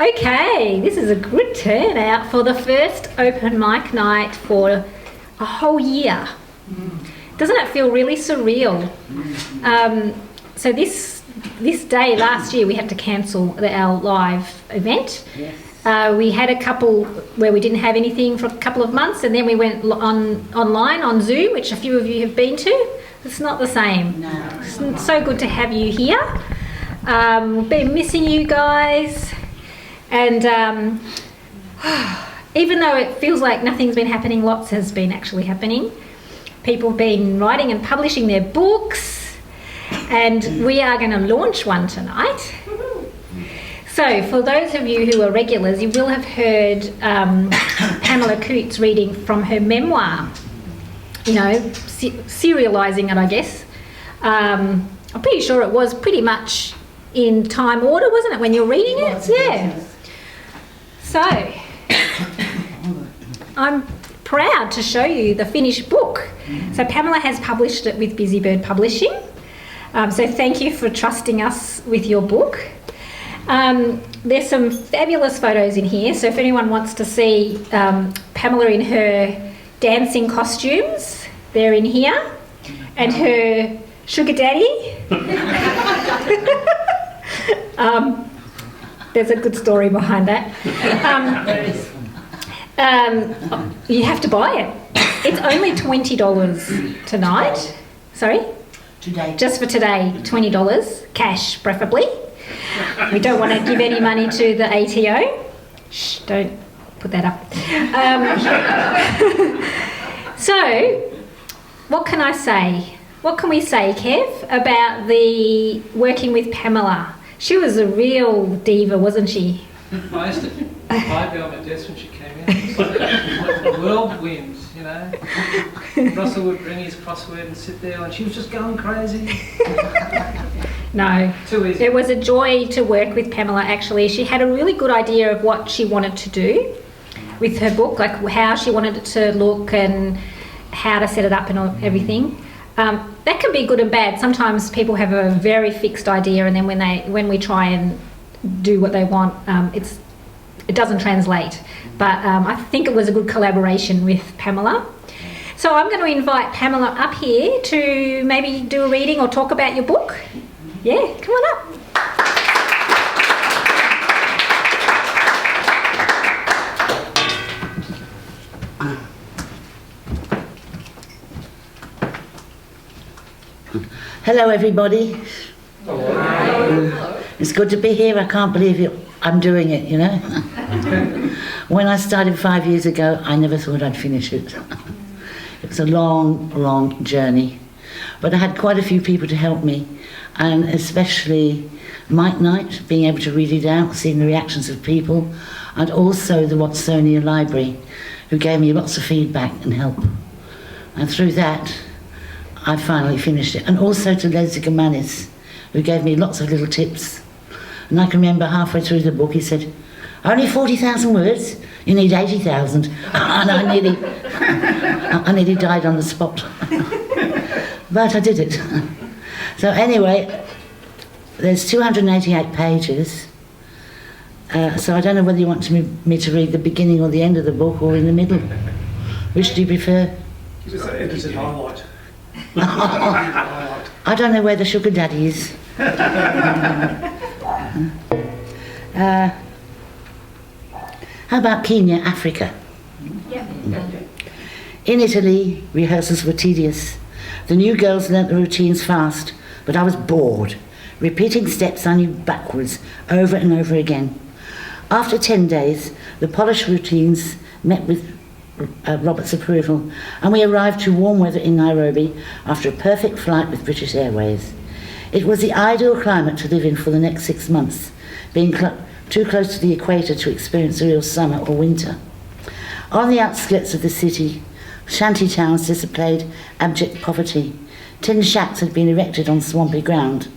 Okay, this is a good turnout for the first open mic night for a whole year. Doesn't it feel really surreal? So this day last year we had to cancel our live event. Yes. We had a couple where we didn't have anything for a couple of months, and then we went online on Zoom, which a few of you have been to. It's not the same. No. It's so good to have you here. We've been missing you guys, and even though it feels like nothing's been happening, lots has been actually happening. People have been writing and publishing their books, and we are going to launch one tonight. So for those of you who are regulars, you will have heard Pamela Cootes reading from her memoir, serialising it, I guess. I'm pretty sure it was pretty much in time order, wasn't it, when you're reading it? Yeah. So I'm proud to show you the finished book. So Pamela has published it with Busybird Publishing. So thank you for trusting us with your book. There's some fabulous photos in here, so if anyone wants to see Pamela in her dancing costumes, they're in here, and her sugar daddy. There's a good story behind that. You have to buy it. It's only $20 tonight. Sorry? Today. Just for today, $20, cash preferably. We don't want to give any money to the ATO. Shh, don't put that up. So, what can I say? What can we say, Kev, about the working with Pamela? She was a real diva, wasn't she? I used to vibe on my desk when she came in. It's like the whirlwind, Russell would bring his crossword and sit there, and she was just going crazy. No, too easy. It was a joy to work with Pamela, actually. She had a really good idea of what she wanted to do with her book, like how she wanted it to look and how to set it up and everything. That can be good and bad. Sometimes people have a very fixed idea, and then when we try and do what they want, it doesn't translate. But I think it was a good collaboration with Pamela. So I'm going to invite Pamela up here to maybe do a reading or talk about your book. Yeah, come on up. Hello, everybody. Hello. It's good to be here. I can't believe I'm doing it, When I started 5 years ago, I never thought I'd finish it. It was a long, long journey. But I had quite a few people to help me, and especially Mike Knight, being able to read it out, seeing the reactions of people, and also the Watsonia Library, who gave me lots of feedback and help. And through that, I finally finished it. And also to Leslie Gamanis, who gave me lots of little tips. And I can remember halfway through the book, he said, "Only 40,000 words? You need 80,000. And I nearly died on the spot. But I did it. So anyway, there's 288 pages. So I don't know whether you want me to read the beginning or the end of the book, or in the middle. Which do you prefer? Just edited highlight. I don't know where the sugar daddy is. How about Kenya, Africa? Yeah. In Italy, rehearsals were tedious. The new girls learnt the routines fast, but I was bored, repeating steps I knew backwards over and over again. After 10 days, the polished routines met with Robert's approval, and we arrived to warm weather in Nairobi after a perfect flight with British Airways. It was the ideal climate to live in for the next 6 months, being too close to the equator to experience a real summer or winter. On the outskirts of the city, shanty towns displayed abject poverty. Tin shacks had been erected on swampy ground,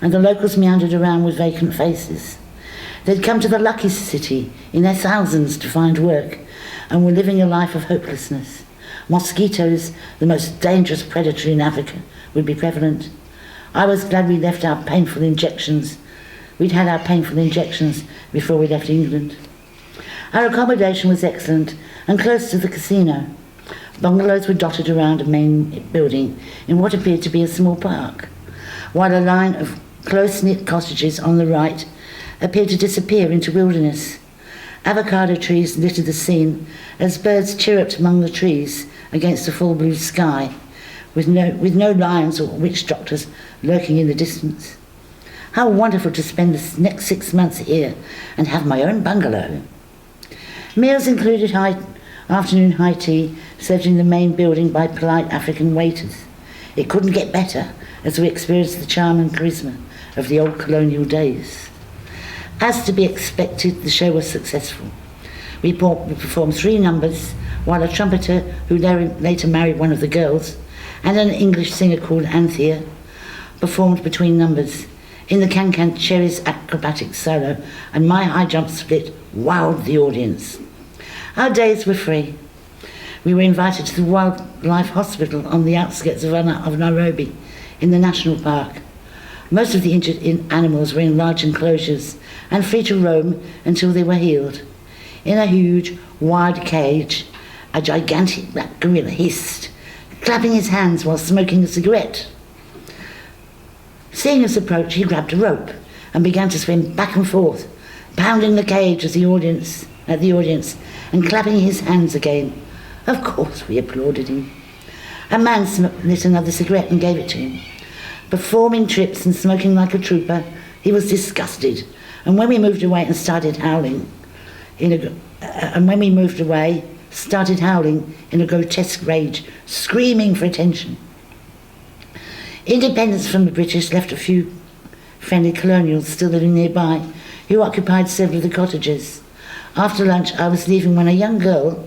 and the locals meandered around with vacant faces. They'd come to the lucky city in their thousands to find work, and were living a life of hopelessness. Mosquitoes, the most dangerous predator in Africa, would be prevalent. I was glad we left our painful injections We'd had our painful injections before we left England. Our accommodation was excellent and close to the casino. Bungalows were dotted around a main building in what appeared to be a small park, while a line of close-knit cottages on the right appeared to disappear into wilderness. Avocado trees littered the scene as birds chirruped among the trees against a full blue sky, with no lions or witch doctors lurking in the distance. How wonderful to spend the next 6 months here and have my own bungalow. Meals included afternoon high tea served in the main building by polite African waiters. It couldn't get better as we experienced the charm and charisma of the old colonial days. As to be expected, the show was successful. We performed 3 numbers, while a trumpeter who later married one of the girls and an English singer called Anthea performed between numbers. In the can-can, Cherry's acrobatic solo and my high jump split wowed the audience. Our days were free. We were invited to the Wildlife Hospital on the outskirts of Nairobi in the national park. Most of the injured animals were in large enclosures and free to roam until they were healed. In a huge, wide cage, a gigantic black gorilla hissed, clapping his hands while smoking a cigarette. Seeing us approach, he grabbed a rope and began to swim back and forth, pounding the cage at the audience and clapping his hands again. Of course, we applauded him. A man lit another cigarette and gave it to him. Performing tricks and smoking like a trooper, he was disgusted. And when we moved away and started howling in a grotesque rage, screaming for attention. Independence from the British left a few friendly colonials still living nearby, who occupied several of the cottages. After lunch, I was leaving when a young girl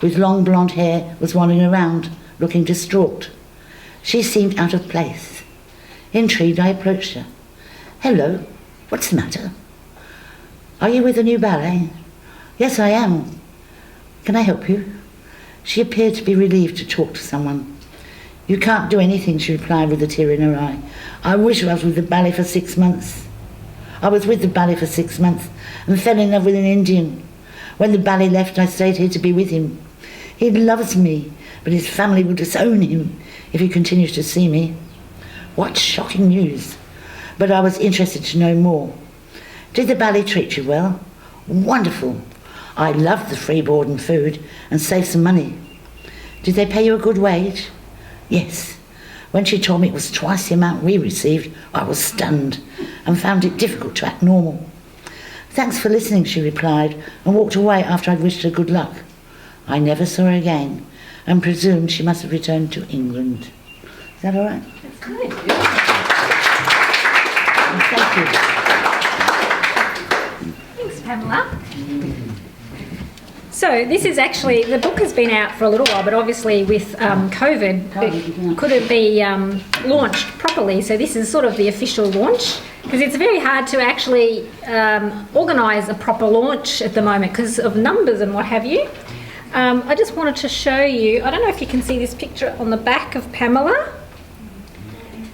with long blonde hair was wandering around, looking distraught. She seemed out of place. Intrigued, I approached her. "Hello, what's the matter? Are you with the new ballet?" "Yes, I am. Can I help you?" She appeared to be relieved to talk to someone. "You can't do anything," she replied with a tear in her eye. "I wish I was with the ballet for 6 months. I was with the ballet for 6 months and fell in love with an Indian. When the ballet left, I stayed here to be with him. He loves me, but his family will disown him if he continues to see me." What shocking news! But I was interested to know more. "Did the ballet treat you well?" "Wonderful. I loved the free board and food and saved some money." "Did they pay you a good wage?" "Yes. When she told me it was twice the amount we received, I was stunned and found it difficult to act normal." "Thanks for listening," she replied, and walked away after I'd wished her good luck. I never saw her again and presumed she must have returned to England. Is that all right? That's good. Thank you. Thanks, Pamela. So this is actually, the book has been out for a little while, but obviously with COVID, it couldn't be launched properly. So this is sort of the official launch, because it's very hard to actually organise a proper launch at the moment because of numbers and what have you. I just wanted to show you, I don't know if you can see this picture on the back of Pamela.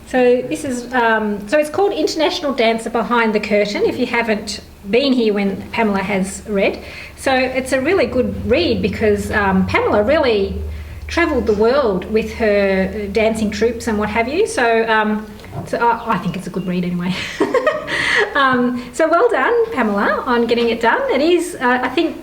So this is, so it's called International Dancer Behind the Curtain, if you haven't been here when Pamela has read. So it's a really good read because Pamela really travelled the world with her dancing troupes and what have you. So, I think it's a good read anyway. So well done, Pamela, on getting it done. It is, I think,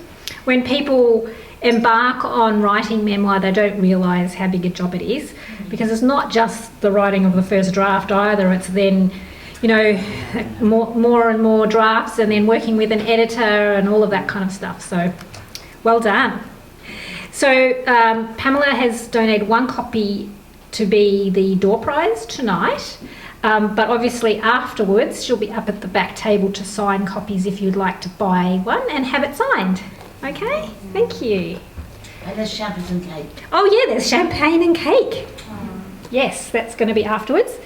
when people embark on writing memoir, they don't realise how big a job it is, because it's not just the writing of the first draft either. It's then, you know, more and more drafts, and then working with an editor and all of that kind of stuff. So well done. So Pamela has donated 1 copy to be the door prize tonight, but obviously afterwards she'll be up at the back table to sign copies if you'd like to buy one and have it signed. Okay, thank you. And there's champagne and cake. Oh yeah, there's champagne and cake. Yes, that's going to be afterwards.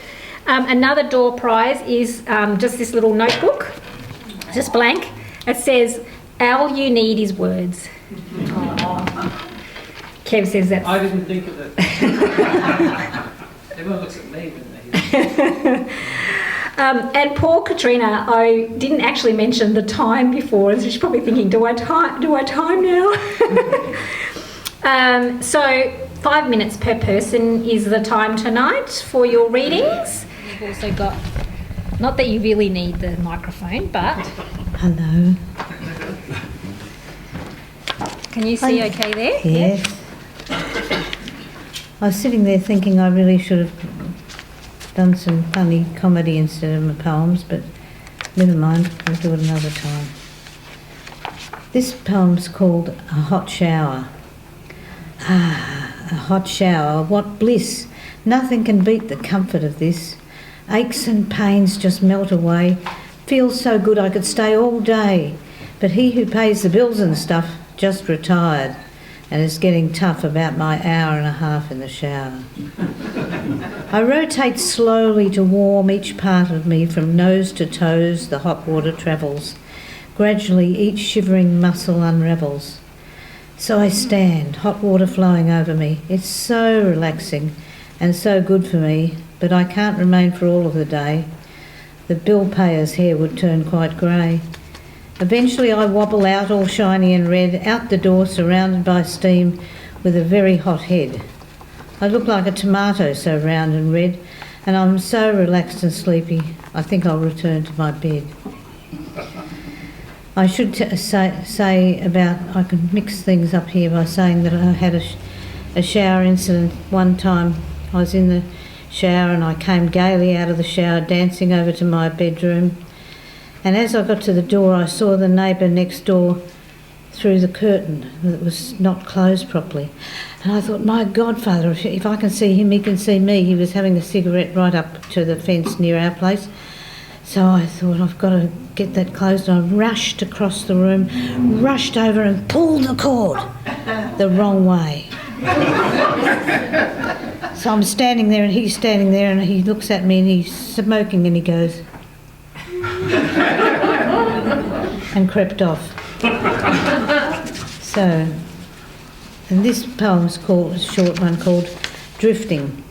Another door prize is just this little notebook, just blank. It says, "All you need is words." Kev says that. I didn't think of it. Everyone looks at me when they hear And poor Katrina, I didn't actually mention the time before, so she's probably thinking, do I time now? So 5 minutes per person is the time tonight for your readings. You've also got, not that you really need the microphone, but... Hello. Can you see okay there? Yes. I was sitting there thinking I really should have done some funny comedy instead of my poems, but never mind, we'll do it another time. This poem's called A Hot Shower. Ah, a hot shower, what bliss! Nothing can beat the comfort of this. Aches and pains just melt away. Feels so good I could stay all day. But he who pays the bills and stuff just retired and is getting tough about my hour and a half in the shower. I rotate slowly to warm each part of me from nose to toes. The hot water travels. Gradually each shivering muscle unravels. So I stand, hot water flowing over me. It's so relaxing and so good for me, but I can't remain for all of the day. The bill payer's hair would turn quite grey. Eventually I wobble out all shiny and red, out the door surrounded by steam with a very hot head. I look like a tomato, so round and red, and I'm so relaxed and sleepy, I think I'll return to my bed. I should say about, I can mix things up here by saying that I had a shower incident one time. I was in the shower and I came gaily out of the shower, dancing over to my bedroom. And as I got to the door, I saw the neighbour next door through the curtain that was not closed properly. And I thought, my godfather, if I can see him, he can see me. He was having a cigarette right up to the fence near our place. So I thought, I've got to get that closed. And I rushed across the room, rushed over and pulled the cord the wrong way. So I'm standing there and he's standing there and he looks at me and he's smoking and he goes... and crept off. So, and this poem's called, a short one called Drifting.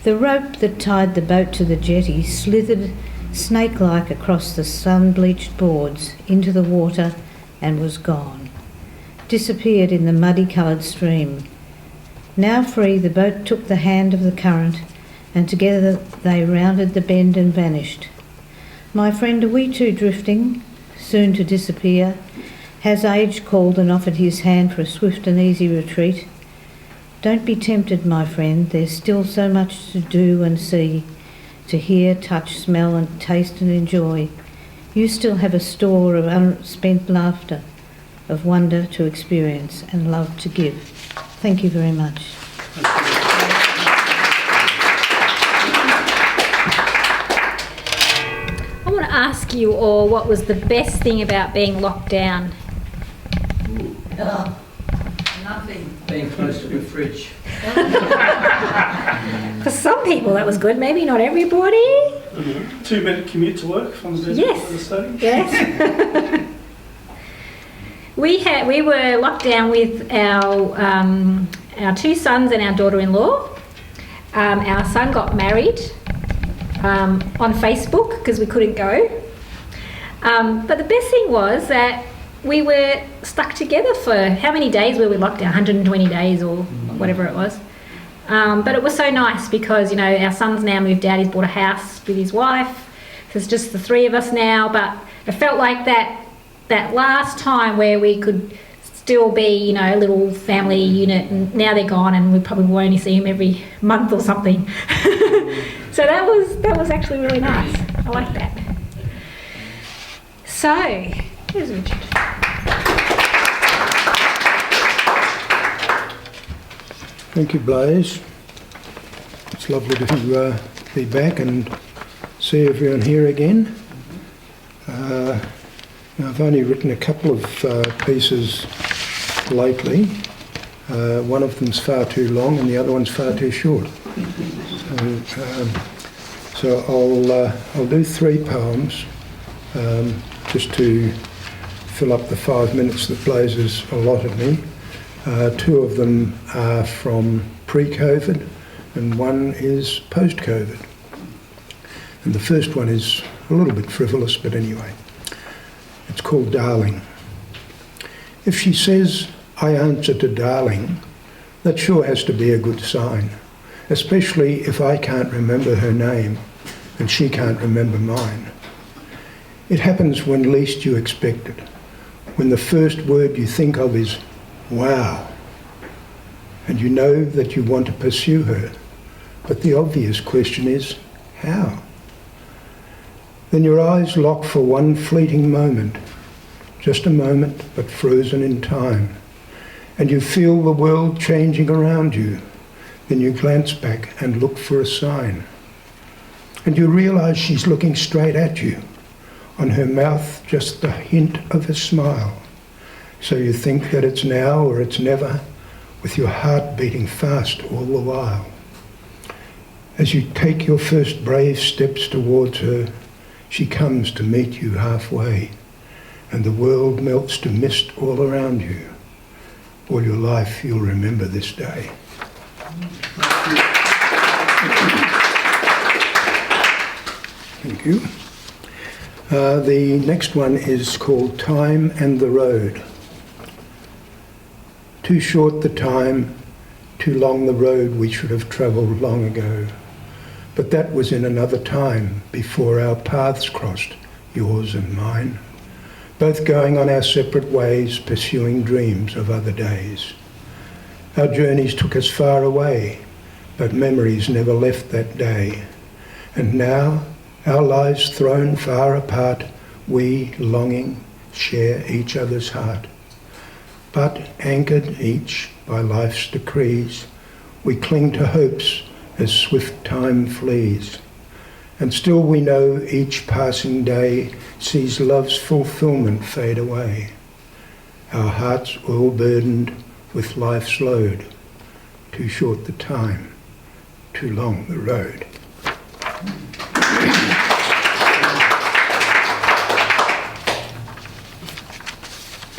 The rope that tied the boat to the jetty slithered snake-like across the sun-bleached boards into the water and was gone. Disappeared in the muddy-coloured stream. Now free, the boat took the hand of the current and together they rounded the bend and vanished. My friend, are we too drifting, soon to disappear? Has age called and offered his hand for a swift and easy retreat? Don't be tempted, my friend, there's still so much to do and see, to hear, touch, smell and taste and enjoy. You still have a store of unspent laughter, of wonder to experience and love to give. Thank you very much. I want to ask you all, what was the best thing about being locked down? Nothing. Being close to the fridge. For some people that was good, maybe not everybody. 2-minute commute to work from the Yes. study. Yes. We were locked down with our 2 sons and our daughter-in-law. Our son got married on Facebook because we couldn't go. But the best thing was that we were stuck together for how many days were we locked down? 120 days or whatever it was. But it was so nice because, you know, our son's now moved out. He's bought a house with his wife. So it's just the 3 of us now. But it felt like that last time where we could still be, you know, a little family unit, and now they're gone and we probably will only see him every month or something. So that was actually really nice. I like that. So, here's Richard. Thank you, Blaze. It's lovely to be back and see everyone here again. I've only written a couple of pieces lately. One of them's far too long and the other one's far too short. So I'll do 3 poems just to fill up the 5 minutes that Blaze has allotted me. 2 of them are from pre-COVID and one is post-COVID. And the first one is a little bit frivolous, but anyway. It's called Darling. If she says, I answer to darling, that sure has to be a good sign, especially if I can't remember her name and she can't remember mine. It happens when least you expect it, when the first word you think of is, wow, and you know that you want to pursue her, but the obvious question is, how? Then your eyes lock for one fleeting moment, just a moment but frozen in time, and you feel the world changing around you. Then you glance back and look for a sign, and you realise she's looking straight at you, on her mouth just the hint of a smile. So you think that it's now or it's never, with your heart beating fast all the while. As you take your first brave steps towards her, she comes to meet you halfway, and the world melts to mist all around you. All your life you'll remember this day. Thank you. The next one is called Time and the Road. Too short the time, too long the road we should have travelled long ago. But that was in another time, before our paths crossed, yours and mine, both going on our separate ways, pursuing dreams of other days. Our journeys took us far away, but memories never left that day. And now, our lives thrown far apart, we, longing, share each other's heart. But anchored each by life's decrees, we cling to hopes as swift time flees. And still we know each passing day sees love's fulfilment fade away. Our hearts all burdened with life's load, too short the time, too long the road.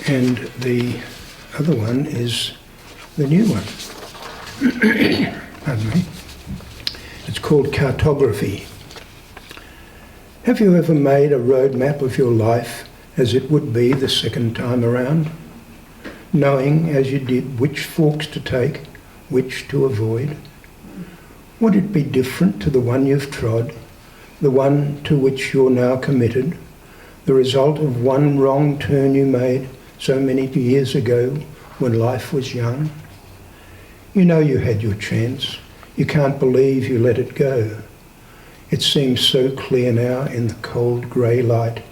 And the other one is the new one. Pardon me. It's called Cartography. Have you ever made a road map of your life as it would be the second time around, knowing as you did which forks to take, which to avoid? Would it be different to the one you've trod, the one to which you're now committed, the result of one wrong turn you made so many years ago when life was young? You know you had your chance. You can't believe you let it go. It seems so clear now in the cold grey light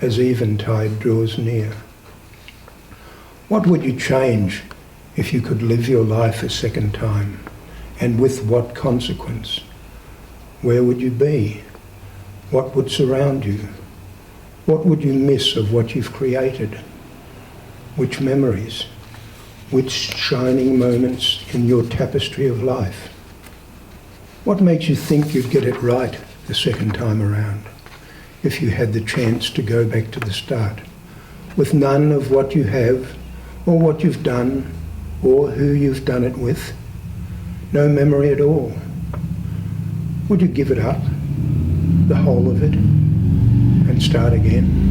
as eventide draws near. What would you change if you could live your life a second time? And with what consequence? Where would you be? What would surround you? What would you miss of what you've created? Which memories? Which shining moments in your tapestry of life? What makes you think you'd get it right the second time around, if you had the chance to go back to the start, with none of what you have, or what you've done, or who you've done it with? No memory at all. Would you give it up, the whole of it, and start again?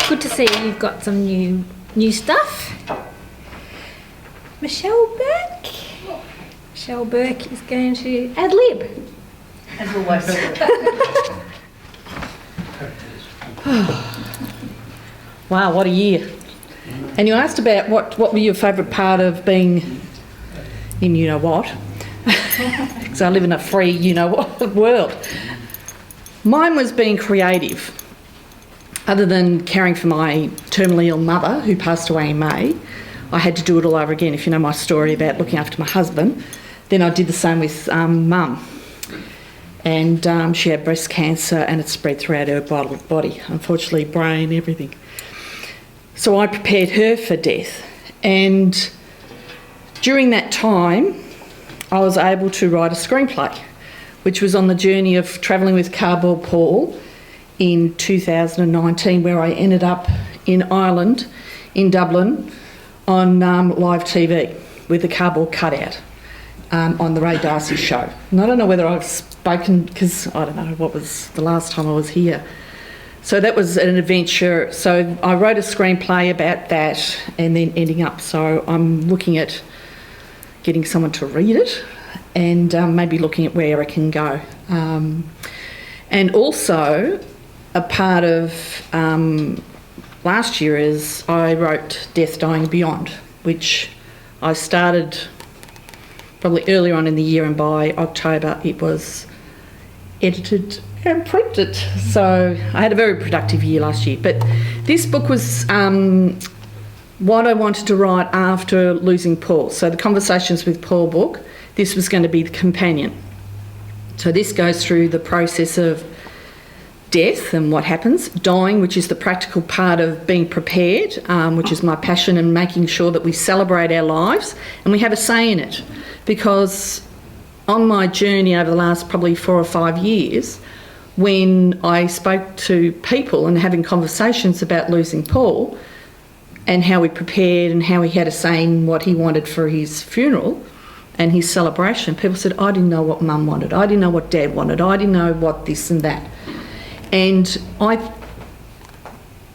Good to see you've got some new stuff. Michelle Burke. Michelle Burke is going to ad-lib. As always. Wow, what a year. And you asked about what were your favourite part of being in you-know-what. Because I live in a free you-know-what world. Mine was being creative. Other than caring for my terminally ill mother, who passed away in May, I had to do it all over again. If you know my story about looking after my husband, then I did the same with Mum. And she had breast cancer and it spread throughout her body, unfortunately brain, everything. So I prepared her for death. And during that time, I was able to write a screenplay, which was on the journey of travelling with Cardboard Paul in 2019, where I ended up in Ireland, in Dublin, on live TV. with a cardboard cutout on the Ray Darcy show. And I don't know whether I've spoken, because I don't know what was the last time I was here. So that was an adventure. So I wrote a screenplay about that and then ending up. So I'm looking at getting someone to read it and maybe looking at where it can go. And also a part of last year is I wrote Death, Dying Beyond, which I started probably earlier on in the year, and by October it was edited and printed. So I had a very productive year last year. But this book was what I wanted to write after losing Paul. So the Conversations with Paul book, this was going to be the companion. So this goes through the process of death and what happens, dying, which is the practical part of being prepared, which is my passion, and making sure that we celebrate our lives and we have a say in it. Because on my journey over the last probably 4 or 5 years, when I spoke to people and having conversations about losing Paul and how we prepared and how he had a say in what he wanted for his funeral and his celebration, people said, I didn't know what Mum wanted, I didn't know what Dad wanted, I didn't know what this and that. And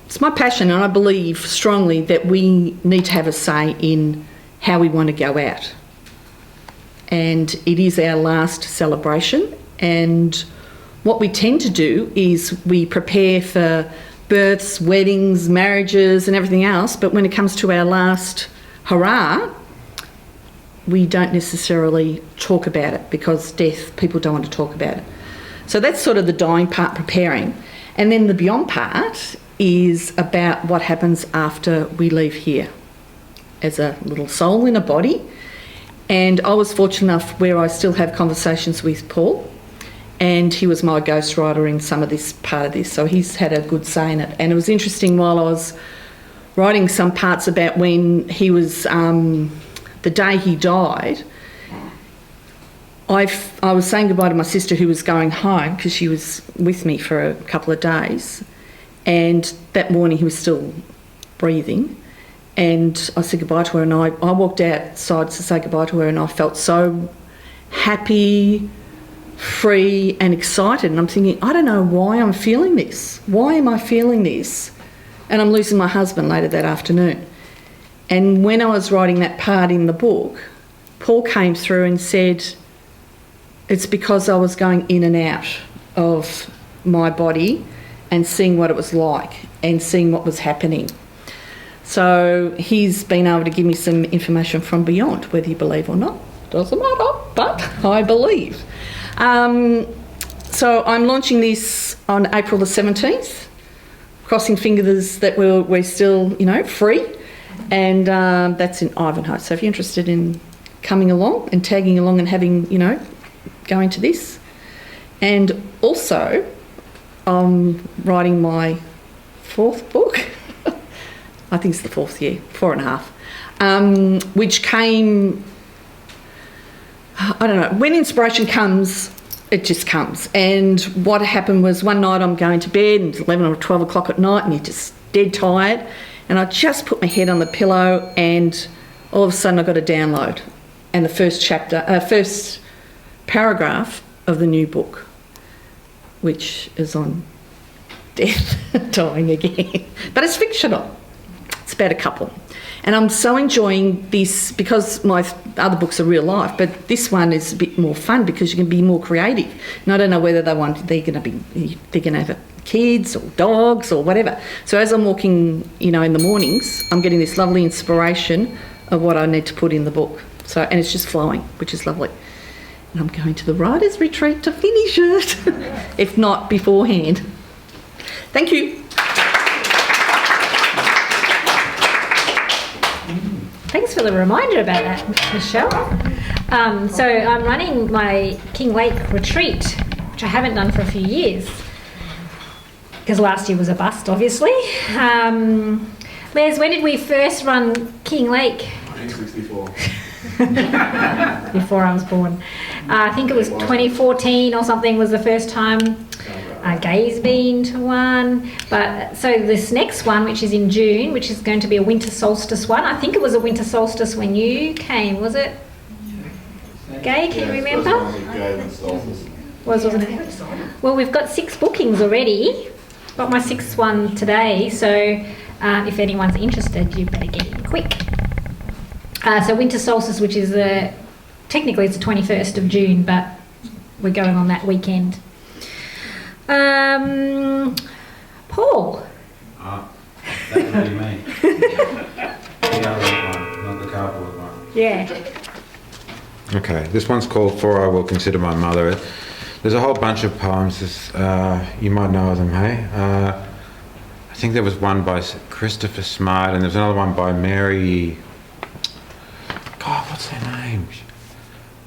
it's my passion, and I believe strongly that we need to have a say in how we want to go out. And it is our last celebration, and what we tend to do is we prepare for births, weddings, marriages and everything else, but when it comes to our last hurrah, we don't necessarily talk about it, because death, people don't want to talk about it. So that's sort of the dying part, preparing. And then the beyond part is about what happens after we leave here as a little soul in a body. And I was fortunate enough where I still have conversations with Paul, and he was my ghostwriter in some of this part of this, so he's had a good say in it. And it was interesting, while I was writing some parts about when he was, the day he died, I was saying goodbye to my sister who was going home, because she was with me for a couple of days, and that morning he was still breathing, and I said goodbye to her, and I walked outside to say goodbye to her, and I felt so happy, free and excited, and I'm thinking, I don't know why I'm feeling this. Why am I feeling this? And I'm losing my husband later that afternoon. And when I was writing that part in the book, Paul came through and said, it's because I was going in and out of my body and seeing what it was like and seeing what was happening. So he's been able to give me some information from beyond, whether you believe or not. Doesn't matter, but I believe. So I'm launching this on April the 17th, crossing fingers that we're still, free. And that's in Ivanhoe. So if you're interested in coming along and tagging along and having, going to this. And also, I'm writing my 4th book. I think it's the 4th year, 4.5, which came, I don't know, when inspiration comes, it just comes. And what happened was, one night I'm going to bed, and it's 11 or 12 o'clock at night, and you're just dead tired, and I just put my head on the pillow, and all of a sudden I got a download, and the first paragraph of the new book, which is on death, dying again. But it's fictional. It's about a couple. And I'm so enjoying this, because my other books are real life, but this one is a bit more fun because you can be more creative. And I don't know whether they're going to have kids or dogs or whatever. So as I'm walking, in the mornings, I'm getting this lovely inspiration of what I need to put in the book. So, and it's just flowing, which is lovely. And I'm going to the writer's retreat to finish it, if not beforehand. Thank you. Thanks for the reminder about that, Michelle. So I'm running my King Lake retreat, which I haven't done for a few years, because last year was a bust, obviously. Les, when did we first run King Lake? 1964. Before I was born. I think it was 2014 or something was the first time Gay's been to one. But so this next one, which is in June, which is going to be a winter solstice one. I think it was a winter solstice when you came, was it? Gay, can you remember? Wasn't it? Well, we've got 6 bookings already. Got my 6th one today, so if anyone's interested, you better get in quick. So winter solstice, which is technically it's the 21st of June, but we're going on that weekend. Paul. That would be me. The other one, not the cardboard one. Yeah. Okay, this one's called For I Will Consider My Mother. There's a whole bunch of poems, you might know of them, hey? I think there was one by Christopher Smart, and there's another one by Mary... God, what's her name?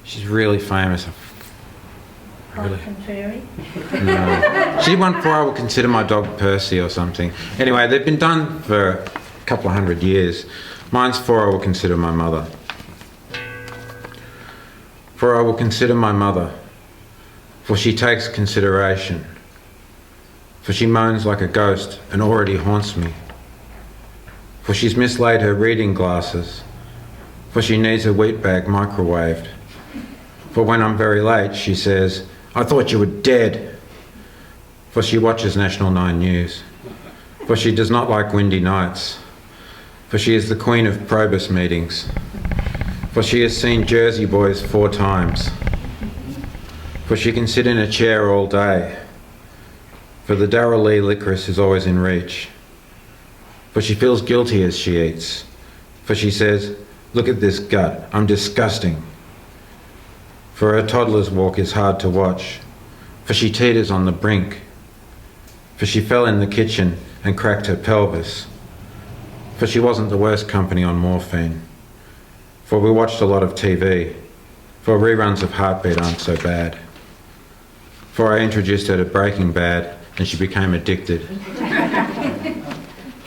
She's really famous. Really? No. She did one For I Will Consider My Dog Percy or something. Anyway, they've been done for a couple of 100 years. Mine's For I Will Consider My Mother. For I will consider my mother, for she takes consideration. For she moans like a ghost and already haunts me. For she's mislaid her reading glasses. For she needs her wheat bag microwaved. For when I'm very late, she says, I thought you were dead. For she watches National 9 News. For she does not like windy nights. For she is the queen of Probus meetings. For she has seen Jersey boys 4 times. For she can sit in a chair all day. For the Darrell Lee licorice is always in reach. For she feels guilty as she eats. For she says, look at this gut, I'm disgusting. For her toddler's walk is hard to watch. For she teeters on the brink. For she fell in the kitchen and cracked her pelvis. For she wasn't the worst company on morphine. For we watched a lot of TV. For reruns of Heartbeat aren't so bad. For I introduced her to Breaking Bad and she became addicted.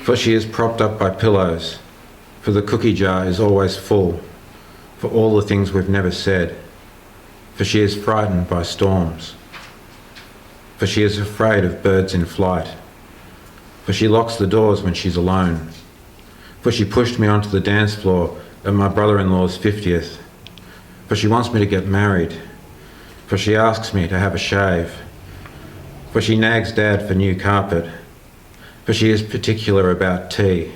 For she is propped up by pillows. For the cookie jar is always full. For all the things we've never said. For she is frightened by storms. For she is afraid of birds in flight. For she locks the doors when she's alone. For she pushed me onto the dance floor at my brother-in-law's 50th. For she wants me to get married. For she asks me to have a shave. For she nags Dad for new carpet. For she is particular about tea.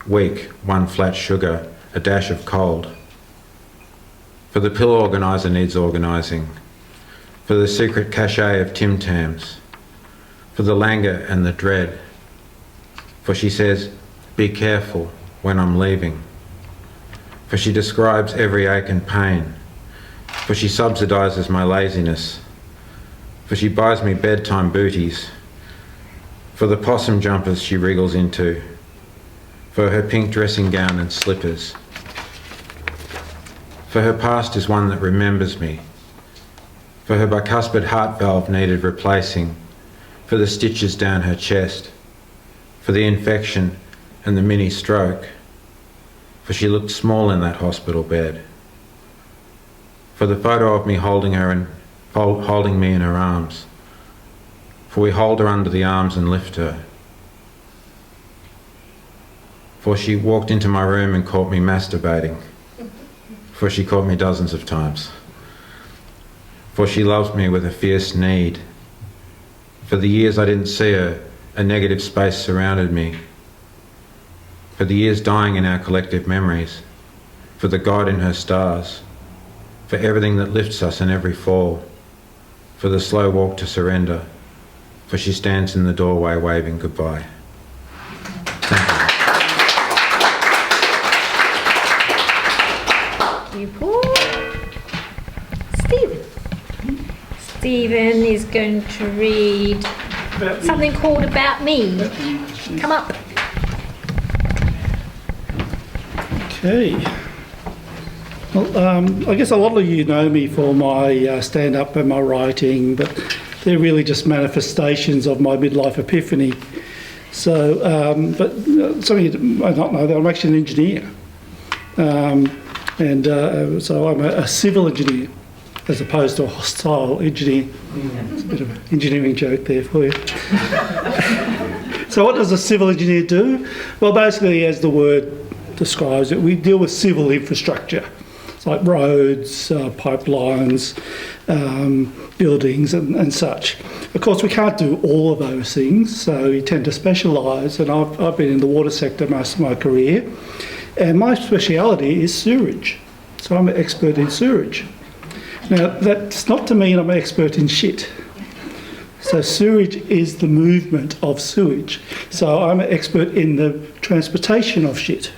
Weak, 1 flat sugar, a dash of cold. For the pill organiser needs organising. For the secret cachet of Tim Tams. For the languor and the dread. For she says, be careful when I'm leaving. For she describes every ache and pain. For she subsidises my laziness. For she buys me bedtime booties. For the possum jumpers she wriggles into. For her pink dressing gown and slippers. For her past is one that remembers me. For her bicuspid heart valve needed replacing. For the stitches down her chest. For the infection and the mini stroke. For she looked small in that hospital bed. For the photo of me holding her and holding me in her arms. For we hold her under the arms and lift her. For she walked into my room and caught me masturbating. For she caught me dozens of times. For she loves me with a fierce need. For the years I didn't see her, a negative space surrounded me. For the years dying in our collective memories. For the God in her stars. For everything that lifts us in every fall. For the slow walk to surrender. For she stands in the doorway waving goodbye. Thank you. You, Paul. Stephen. Stephen is going to read something called About Me. Come up. Okay. Well, I guess a lot of you know me for my stand-up and my writing, but they're really just manifestations of my midlife epiphany. So, but some of you might not know that I'm actually an engineer. So I'm a civil engineer. as opposed to a hostile engineer. It's a bit of an engineering joke there for you. So what does a civil engineer do? Well, basically, as the word describes it, we deal with civil infrastructure. It's like roads, pipelines, buildings and such. Of course, we can't do all of those things, so we tend to specialise, and I've been in the water sector most of my career, and my speciality is sewerage. So I'm an expert in sewerage. Now, that's not to mean I'm an expert in shit. So sewerage is the movement of sewage. So I'm an expert in the transportation of shit.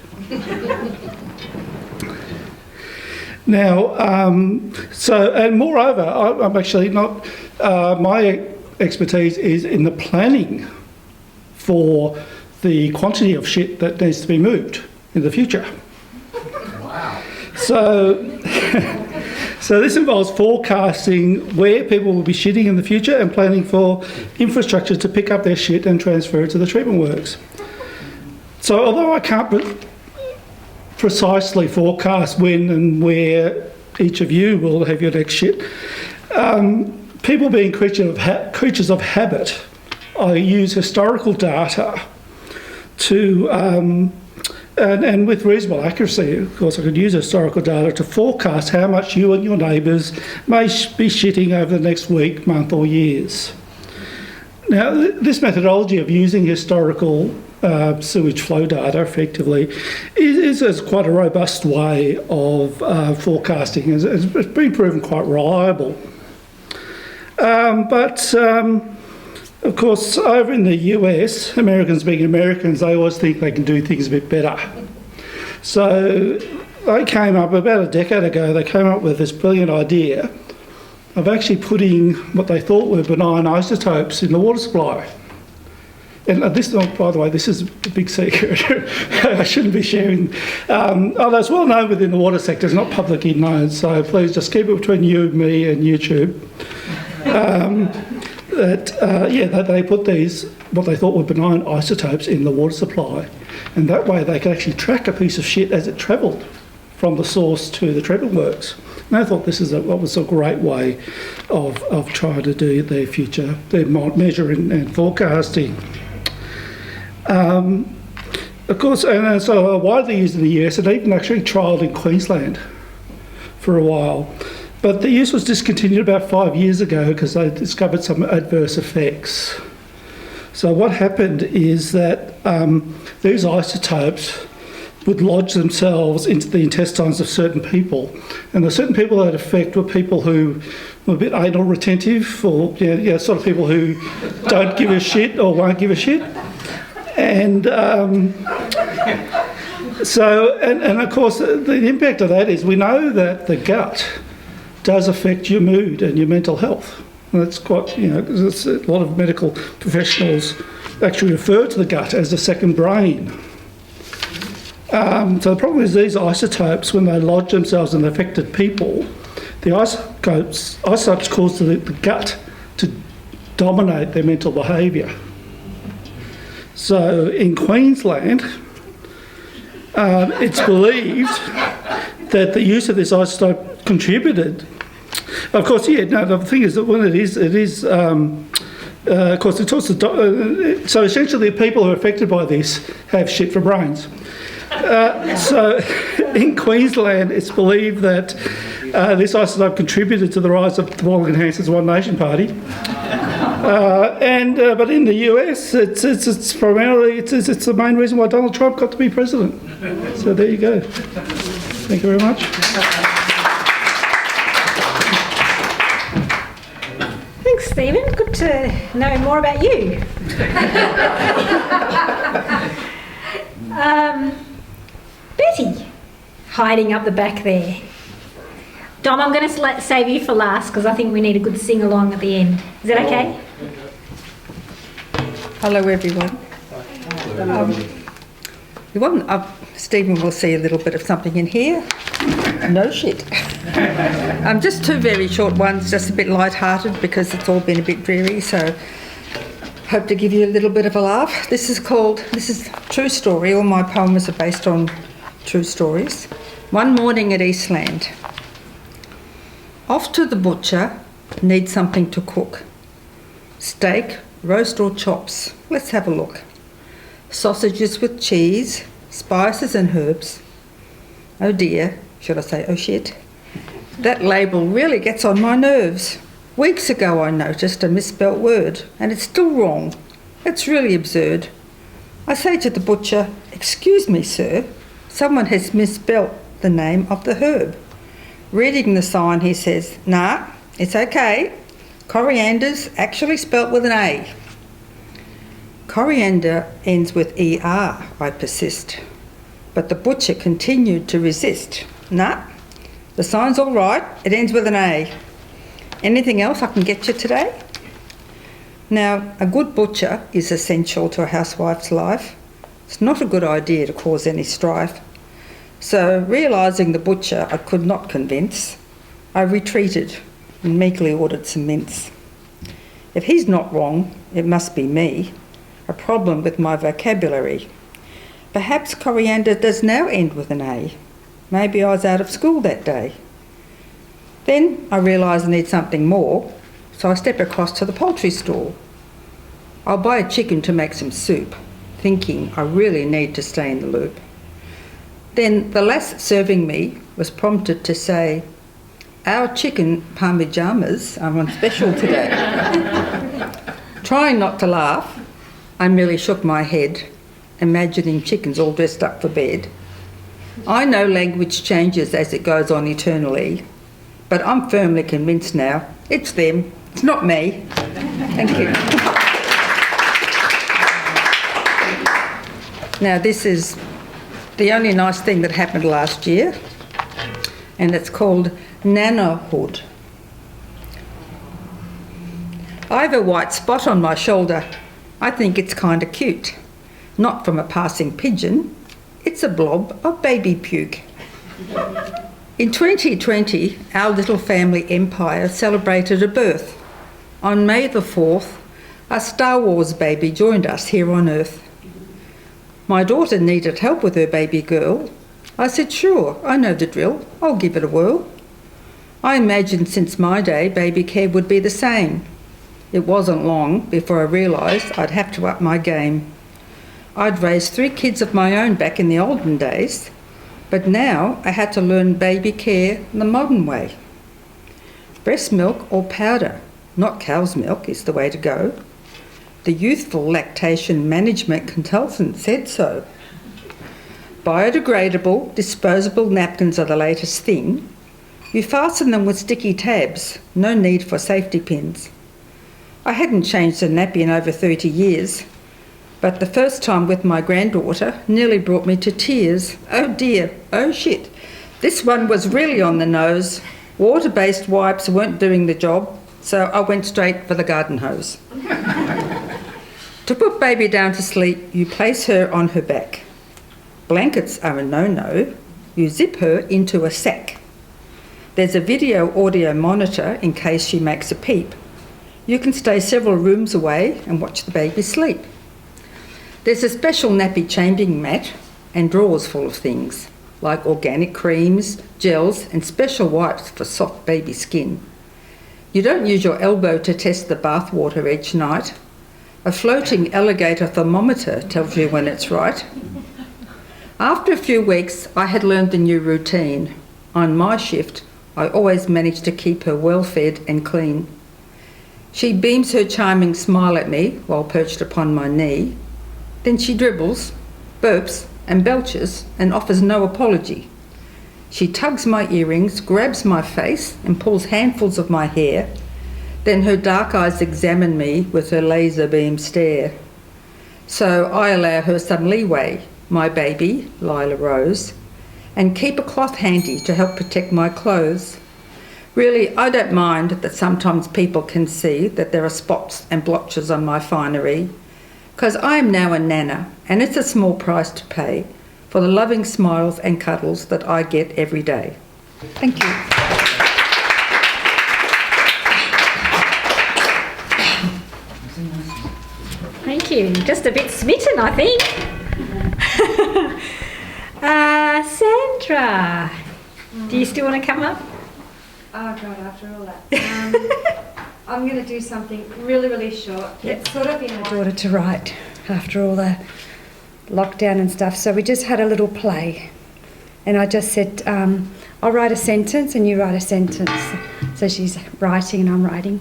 Now, and moreover, I'm actually not, my expertise is in the planning for the quantity of shit that needs to be moved in the future. Wow. So this involves forecasting where people will be shitting in the future and planning for infrastructure to pick up their shit and transfer it to the treatment works. So although I can't precisely forecast when and where each of you will have your next shit, people being creatures of habit, I use historical data to and with reasonable accuracy, of course, I could use historical data to forecast how much you and your neighbours may be shitting over the next week, month or years. Now, this methodology of using historical sewage flow data effectively is quite a robust way of forecasting. It's been proven quite reliable. Of course, over in the US, Americans being Americans, they always think they can do things a bit better. So they came up, about a decade ago, they came up with this brilliant idea of actually putting what they thought were benign isotopes in the water supply. And this, by the way, this is a big secret. I shouldn't be sharing. Although it's well known within the water sector, it's not publicly known, so please just keep it between you, me and YouTube. That they put these, what they thought were benign isotopes in the water supply. And that way they could actually track a piece of shit as it travelled from the source to the treatment works. And I thought this was a great way of trying to do their future, their measuring and forecasting. Of course, and so widely used in the US and even actually trialled in Queensland for a while. But the use was discontinued about 5 years ago because they discovered some adverse effects. So what happened is that these isotopes would lodge themselves into the intestines of certain people. And the certain people that affect were people who were a bit anal retentive, or sort of people who don't give a shit or won't give a shit. And and of course the impact of that is we know that the gut does affect your mood and your mental health. And that's quite, because a lot of medical professionals actually refer to the gut as the second brain. So the problem is these isotopes, when they lodge themselves in affected people, the isotopes cause the gut to dominate their mental behaviour. So in Queensland, it's believed that the use of this isotope contributed. Of course, the thing is that when it is, of course, it's also, so essentially people who are affected by this have shit for brains. So in Queensland, it's believed that this isotope contributed to the rise of the Morgan Hanson's One Nation Party. But in the US, it's primarily it's the main reason why Donald Trump got to be president. So there you go. Thank you very much. Thanks, Stephen. Good to know more about you. Betty, hiding up the back there. Dom, I'm going to save you for last because I think we need a good sing-along at the end. Is that okay? Hello, everyone. Stephen will see a little bit of something in here. No shit. Just two very short ones, just a bit light-hearted because it's all been a bit dreary, so hope to give you a little bit of a laugh. This is true story. All my poems are based on true stories. One morning at Eastland. Off to the butcher, need something to cook. Steak, roast or chops. Let's have a look. Sausages with cheese, spices and herbs. Oh dear, should I say oh shit? That label really gets on my nerves. Weeks ago I noticed a misspelt word and it's still wrong. It's really absurd. I say to the butcher, "Excuse me, sir, someone has misspelt the name of the herb." Reading the sign, he says, "Nah, it's okay. Coriander's actually spelt with an A." Coriander ends with ER, I persist. But the butcher continued to resist. "Nah, the sign's all right, it ends with an A. Anything else I can get you today?" Now, a good butcher is essential to a housewife's life. It's not a good idea to cause any strife. So, realising the butcher I could not convince, I retreated and meekly ordered some mince. If he's not wrong, it must be me. A problem with my vocabulary. Perhaps coriander does now end with an A. Maybe I was out of school that day. Then I realise I need something more, so I step across to the poultry stall. I'll buy a chicken to make some soup, thinking I really need to stay in the loop. Then the lass serving me was prompted to say, "Our chicken parmijamas are on special today." Trying not to laugh, I merely shook my head, imagining chickens all dressed up for bed. I know language changes as it goes on eternally, but I'm firmly convinced now it's them, it's not me. Thank you. Now, this is the only nice thing that happened last year, and it's called Nanahood. I have a white spot on my shoulder. I think it's kind of cute. Not from a passing pigeon, it's a blob of baby puke. In 2020, our little family empire celebrated a birth. On May the 4th, a Star Wars baby joined us here on Earth. My daughter needed help with her baby girl. I said, "Sure, I know the drill, I'll give it a whirl." I imagined since my day baby care would be the same. It wasn't long before I realised I'd have to up my game. I'd raised 3 kids of my own back in the olden days, but now I had to learn baby care the modern way. Breast milk or powder, not cow's milk, is the way to go. The youthful lactation management consultant said so. Biodegradable, disposable napkins are the latest thing. You fasten them with sticky tabs, no need for safety pins. I hadn't changed a nappy in over 30 years, but the first time with my granddaughter nearly brought me to tears. Oh dear, oh shit. This one was really on the nose. Water-based wipes weren't doing the job, so I went straight for the garden hose. To put baby down to sleep, you place her on her back. Blankets are a no-no. You zip her into a sack. There's a video audio monitor in case she makes a peep. You can stay several rooms away and watch the baby sleep. There's a special nappy changing mat and drawers full of things, like organic creams, gels and special wipes for soft baby skin. You don't use your elbow to test the bathwater each night. A floating alligator thermometer tells you when it's right. After a few weeks, I had learned the new routine. On my shift, I always managed to keep her well fed and clean. She beams her charming smile at me while perched upon my knee. Then she dribbles, burps and belches and offers no apology. She tugs my earrings, grabs my face and pulls handfuls of my hair. Then her dark eyes examine me with her laser beam stare. So I allow her some leeway, my baby, Lila Rose, and keep a cloth handy to help protect my clothes. Really, I don't mind that sometimes people can see that there are spots and blotches on my finery, because I am now a nana, and it's a small price to pay for the loving smiles and cuddles that I get every day. Thank you. Thank you. Just a bit smitten, I think. Sandra, do you still want to come up? Oh God, after all that. I'm going to do something really, really short. It's sort of been my daughter to write after all the lockdown and stuff. So we just had a little play. And I just said, I'll write a sentence and you write a sentence. So she's writing and I'm writing,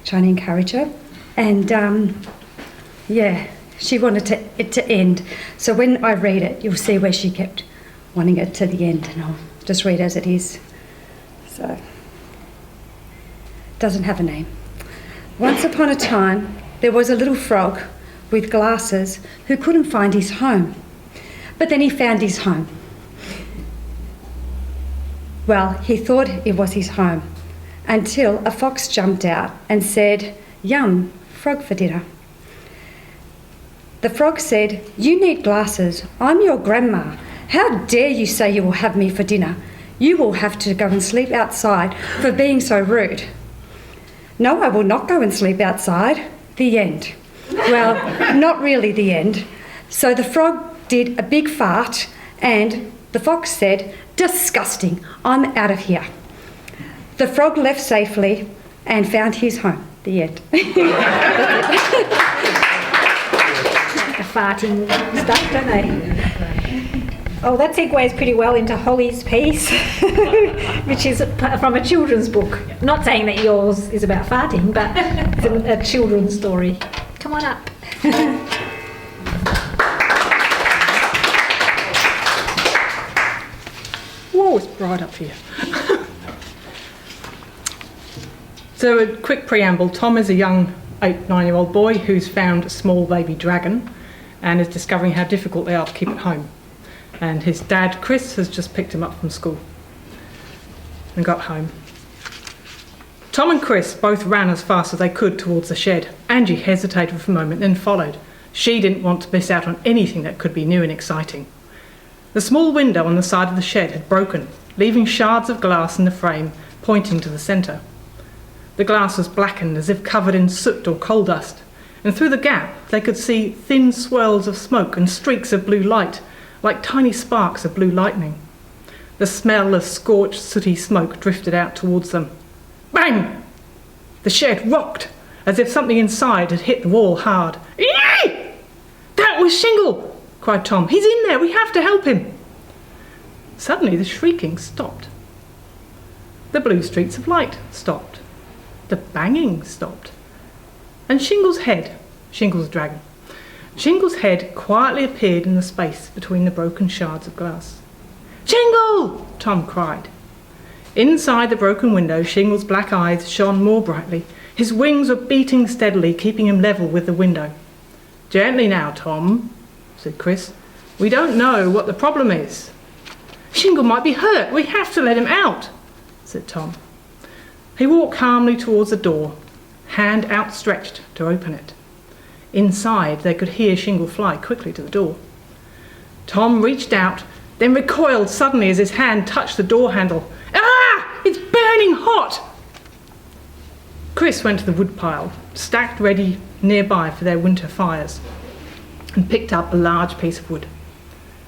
trying to encourage her. And yeah, she wanted it to end. So when I read it, you'll see where she kept wanting it to the end. And I'll just read as it is. So, it doesn't have a name. Once upon a time, there was a little frog with glasses who couldn't find his home. But then he found his home. Well, he thought it was his home until a fox jumped out and said, "Yum, frog for dinner." The frog said, "You need glasses. I'm your grandma. How dare you say you will have me for dinner? You will have to go and sleep outside for being so rude." "No, I will not go and sleep outside." The end. Well, not really the end. So the frog did a big fart and the fox said, "Disgusting, I'm out of here." The frog left safely and found his home. The end. The farting stuff, don't they? Oh, that segues pretty well into Holly's piece, which is from a children's book. Not saying that yours is about farting, but it's a children's story. Come on up. Whoa, it's bright up here. So a quick preamble. Tom is a young 8-9-year-old boy who's found a small baby dragon and is discovering how difficult they are to keep at home. And his dad, Chris, has just picked him up from school and got home. Tom and Chris both ran as fast as they could towards the shed. Angie hesitated for a moment, then followed. She didn't want to miss out on anything that could be new and exciting. The small window on the side of the shed had broken, leaving shards of glass in the frame pointing to the centre. The glass was blackened as if covered in soot or coal dust, and through the gap they could see thin swirls of smoke and streaks of blue light, like tiny sparks of blue lightning. The smell of scorched, sooty smoke drifted out towards them. Bang! The shed rocked, as if something inside had hit the wall hard. "Yay! That was Shingle!" cried Tom. "He's in there, we have to help him." Suddenly the shrieking stopped. The blue streaks of light stopped. The banging stopped. And Shingle's head, Shingle's dragon, Shingle's head quietly appeared in the space between the broken shards of glass. "Shingle!" Tom cried. Inside the broken window, Shingle's black eyes shone more brightly. His wings were beating steadily, keeping him level with the window. "Gently now, Tom," said Chris. "We don't know what the problem is." "Shingle might be hurt. We have to let him out," said Tom. He walked calmly towards the door, hand outstretched to open it. Inside, they could hear Shingle fly quickly to the door. Tom reached out, then recoiled suddenly as his hand touched the door handle. "Ah! It's burning hot!" Chris went to the woodpile, stacked ready nearby for their winter fires, and picked up a large piece of wood.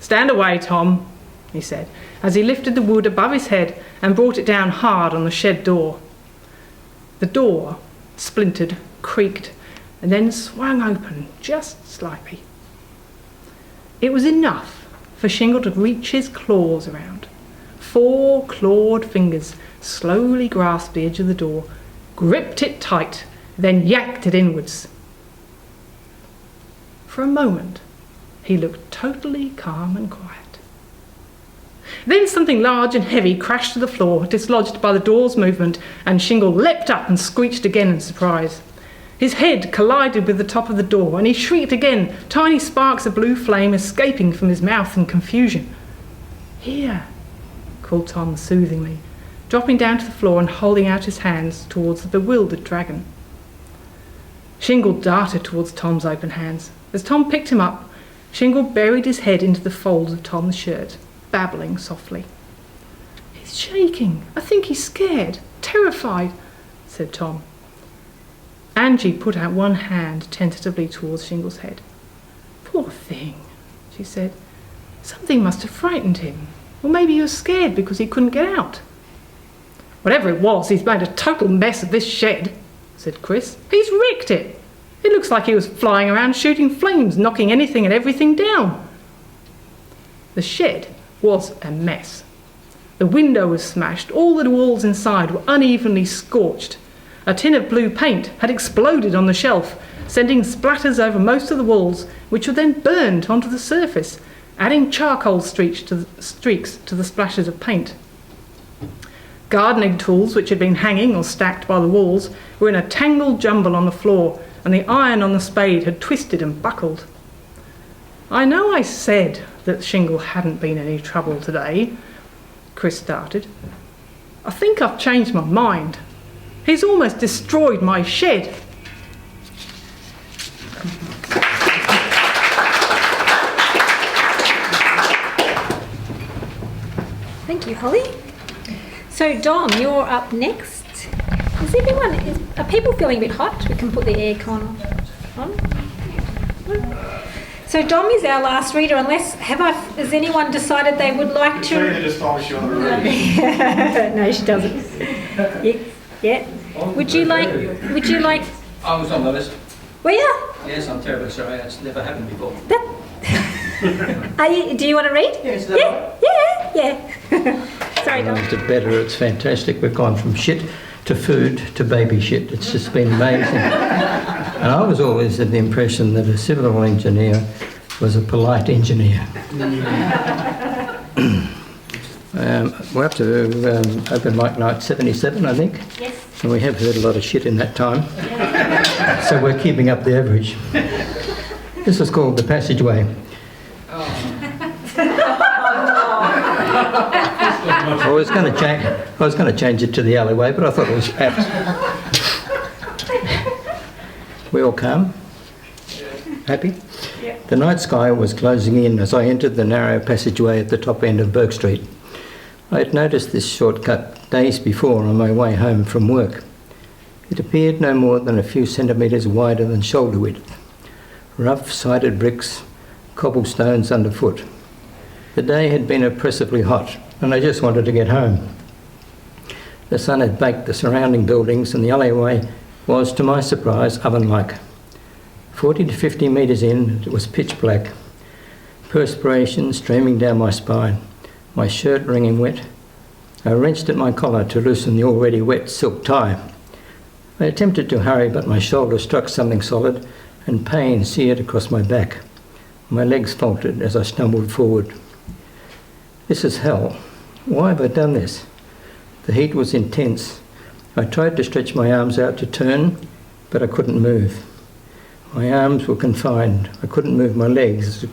"Stand away, Tom," he said, as he lifted the wood above his head and brought it down hard on the shed door. The door splintered, creaked, and then swung open just slightly. It was enough for Shingle to reach his claws around. 4 clawed fingers slowly grasped the edge of the door, gripped it tight, then yanked it inwards. For a moment, he looked totally calm and quiet. Then something large and heavy crashed to the floor, dislodged by the door's movement, and Shingle leapt up and screeched again in surprise. His head collided with the top of the door, and he shrieked again, tiny sparks of blue flame escaping from his mouth in confusion. "Here," called Tom soothingly, dropping down to the floor and holding out his hands towards the bewildered dragon. Shingle darted towards Tom's open hands. As Tom picked him up, Shingle buried his head into the folds of Tom's shirt, babbling softly. "He's shaking. I think he's scared, terrified," said Tom. Angie put out one hand tentatively towards Shingle's head. "Poor thing," she said. "Something must have frightened him. Or maybe he was scared because he couldn't get out." Whatever it was, he's made a total mess of this shed, said Chris. He's wrecked it. It looks like he was flying around shooting flames, knocking anything and everything down. The shed was a mess. The window was smashed, all the walls inside were unevenly scorched. A tin of blue paint had exploded on the shelf, sending splatters over most of the walls, which were then burned onto the surface, adding charcoal streaks to the splashes of paint. Gardening tools, which had been hanging or stacked by the walls, were in a tangled jumble on the floor, and the iron on the spade had twisted and buckled. I know I said that shingle hadn't been any trouble today, Chris started. I think I've changed my mind. He's almost destroyed my shed. Thank you, Holly. So, Dom, you're up next. Are people feeling a bit hot? We can put the aircon on. So, Dom is our last reader, has anyone decided they would like to... No, she doesn't. Yeah. Would you like... I was on the list. Were you? Yes, I'm terribly sorry. It's never happened before. Do you want to read? Yes, Yeah. Sorry, Dom. It's better, it's fantastic. We've gone from shit to food to baby shit. It's just been amazing. And I was always of the impression that a civil engineer was a polite engineer. We're up to open mic night 77, I think. Yes. And we have heard a lot of shit in that time. So we're keeping up the average. This is called The Passageway. I was going to change it to The Alleyway, but I thought it was apt. We all calm? Happy? Yeah. The night sky was closing in as I entered the narrow passageway at the top end of Burke Street. I had noticed this shortcut days before on my way home from work. It appeared no more than a few centimetres wider than shoulder width. Rough-sided bricks, cobblestones underfoot. The day had been oppressively hot, and I just wanted to get home. The sun had baked the surrounding buildings, and the alleyway was, to my surprise, oven-like. 40 to 50 metres in, it was pitch black. Perspiration streaming down my spine, my shirt wringing wet. I wrenched at my collar to loosen the already wet silk tie. I attempted to hurry, but my shoulder struck something solid, and pain seared across my back. My legs faltered as I stumbled forward. This is hell. Why have I done this? The heat was intense. I tried to stretch my arms out to turn, but I couldn't move. My arms were confined. I couldn't move my legs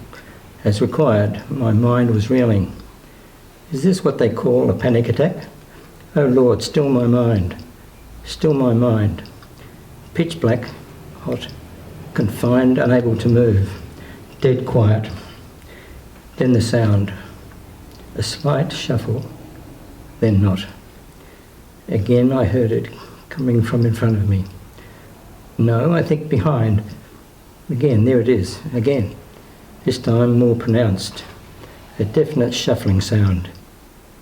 as required. My mind was reeling. Is this what they call a panic attack? Oh Lord, still my mind. Still my mind. Pitch black, hot, confined, unable to move. Dead quiet. Then the sound. A slight shuffle, then not. Again I heard it, coming from in front of me. No, I think behind. Again, there it is, again. This time more pronounced. A definite shuffling sound.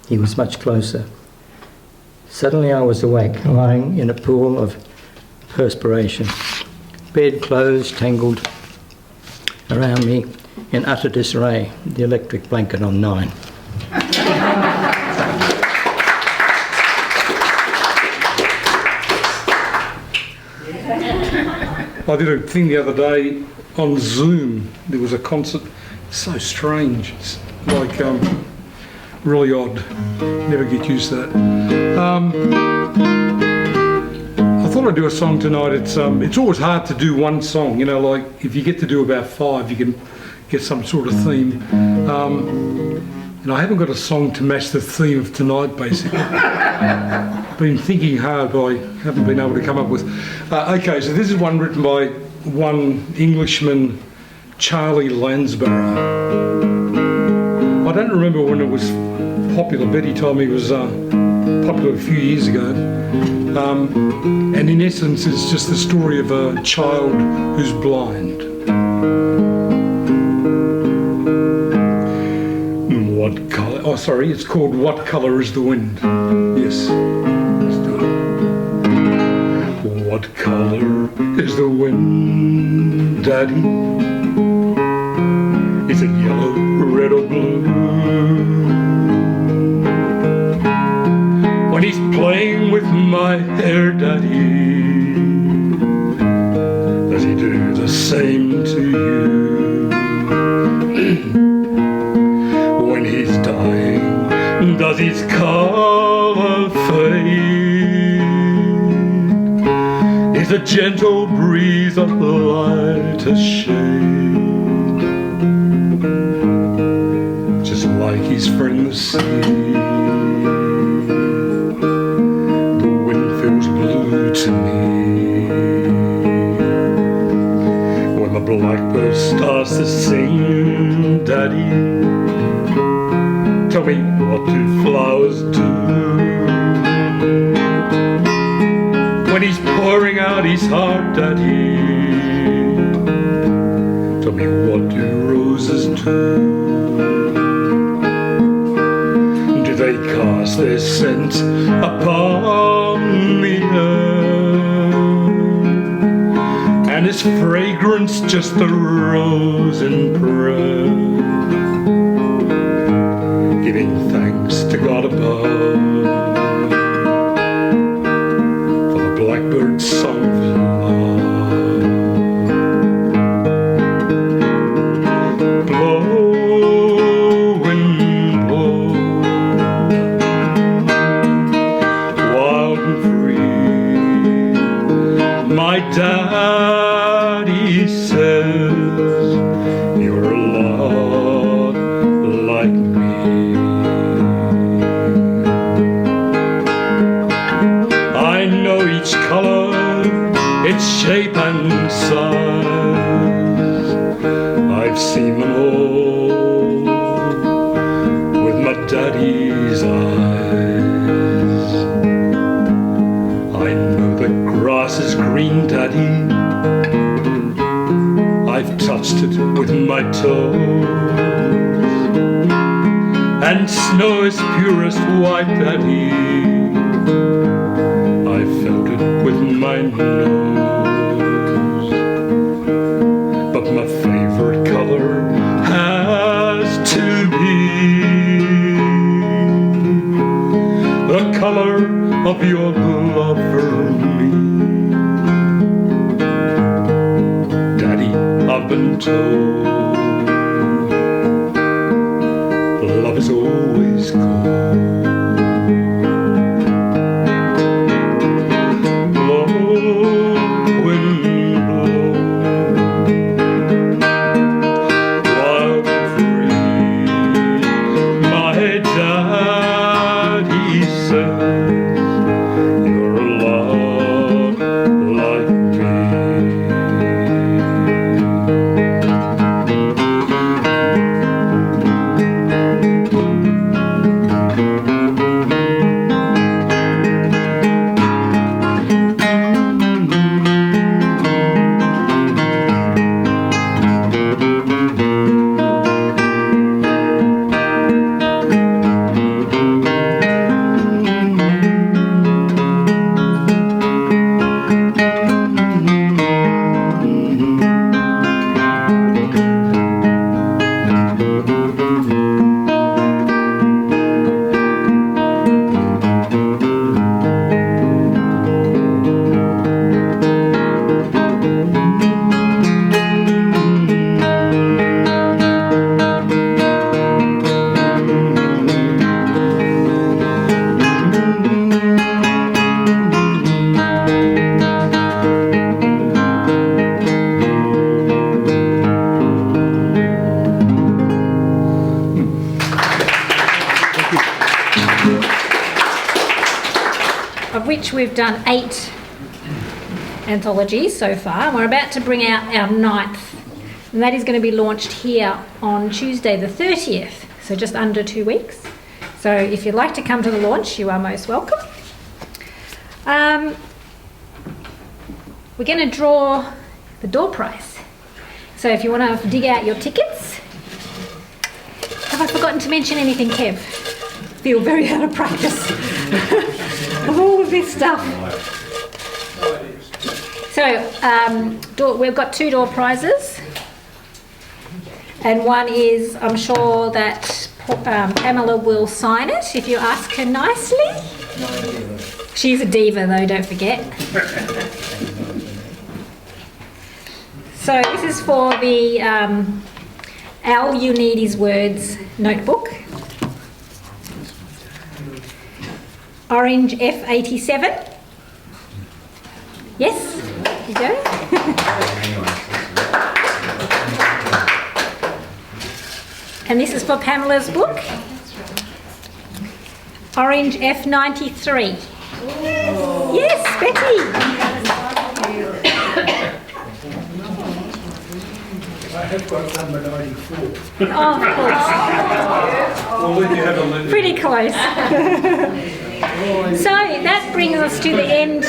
He was much closer. Suddenly I was awake, lying in a pool of perspiration. Bedclothes tangled around me in utter disarray, the electric blanket on 9. I did a thing the other day on Zoom. There was a concert. So strange. It's like really odd. Never get used to that. I thought I'd do a song tonight. It's always hard to do one song. You know, like if you get to do about 5, you can get some sort of theme. And I haven't got a song to match the theme of tonight, basically. Been thinking hard, but I haven't been able to come up with. Okay, so this is one written by one Englishman, Charlie Lansborough. I don't remember when it was popular. Betty told me it was popular a few years ago. And in essence, it's just the story of a child who's blind. What colour? Oh, sorry, it's called What Colour is the Wind? Yes. What color is the wind, Daddy? Is it yellow, red or blue? When he's playing with my hair, Daddy, does he do the same to you? When he's dying, does his color fade? Is a gentle breeze a lighter shade? Just like his friend the sea, the wind feels blue to me. When the blackbird starts to sing, Daddy, tell me, what do flowers do? When he's pouring out his heart, Daddy, tell me, what do roses do? Do they cast their scent upon the earth? And is fragrance just a rose in prayer, giving thanks to God above for the blackbird's song of love? Blow, wind, blow, wild and free. My daddy says you're a lot like me. I know each color, its shape and size. I've seen them all with my daddy's eyes. I know the grass is green, Daddy. I've touched it with my toes. And snow is purest white, Daddy. I felt it with my nose. But my favorite color has to be the color of your love for me. Daddy, I've been told love is always cold. Blow, wind, blow, wild and free. My daddy says you're a lot like me. Of which we've done 8 anthologies so far, and we're about to bring out our 9th, and that is going to be launched here on Tuesday the 30th, so just under 2 weeks. So if you'd like to come to the launch, you are most welcome. We're going to draw the door prize. So if you want to dig out your tickets. Have I forgotten to mention anything, Kev? Feel very out of practice of all of this stuff. So we've got 2 door prizes. And one is, I'm sure that Pamela will sign it if you ask her nicely. She's a diva though, don't forget. So this is for the All You Need Is Words notebook. Orange F87. Yes, you go. And this is for Pamela's book. Orange F93. Yes, Betty. I have got number 94. Oh, of course. We'll let you have a minute. Pretty close. So that brings us to the end